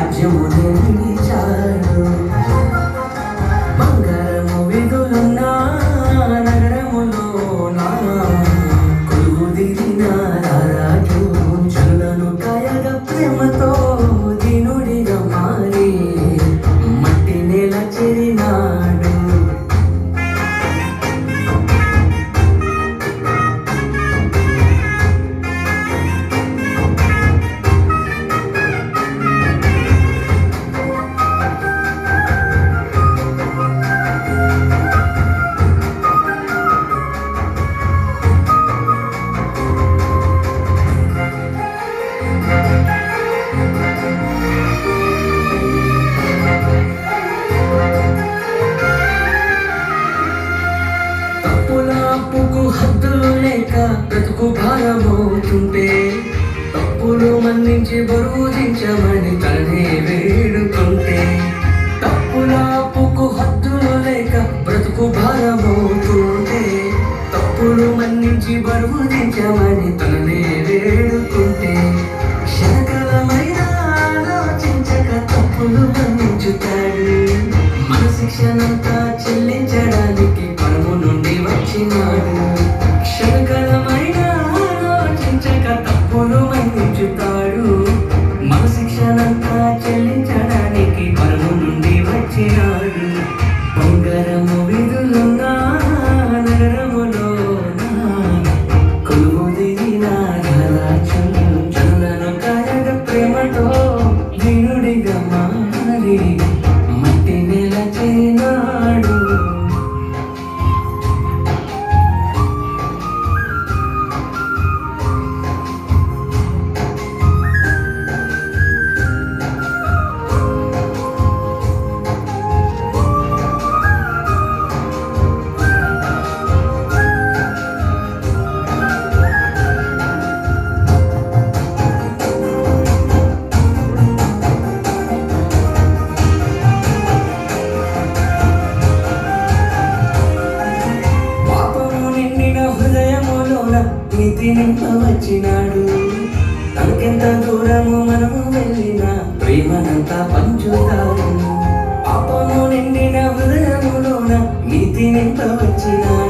రాజ్యమునే విడిచాడు. బంగారము విధులున్న నగరములోన కొలువుదీరిన రారాజు జనులను కాయగా ప్రేమతో దీనుడిగా మారి మట్టి నేల చేరినాడు. తప్పుకు హద్దులు లేక బ్రతుకు భారమవుతుంటే తప్పులు మన్నించి బరువు దించమని తనే వేడుకుంటే తప్పుకు హద్దులు లేక బ్రతుకు భారమవుతుంటే తప్పులు మన్నించి బరువు దించమని తననే వేడుకుంటే క్షణకాలమైన ఆలోచించక తప్పులు మన్నించుతాడు. మన శిక్షణంతా చెల్లించడానికి పరము నుండి వచ్చినాడు. క్షణకాలమైన ఆలోచించక తప్పులు మన్నించుతాడు. మన శిక్షణంతా చెల్లించడానికి పరము నుండి వచ్చినాడు. బంగారము విధులున్న నగరములోన కొలువుదీరిన రారాజు జనులను కాయగా ప్రేమతో దీనుడిగా మారి మట్టి నేల చేరినాడు. నీతి నింపవచ్చినాడు. తనకెంత దూరము మనము వెళ్ళినా ప్రేమనంతా పంచుతాడు. పాపము నిండిన హృదయములోన నీతి నింపవచ్చినాడు.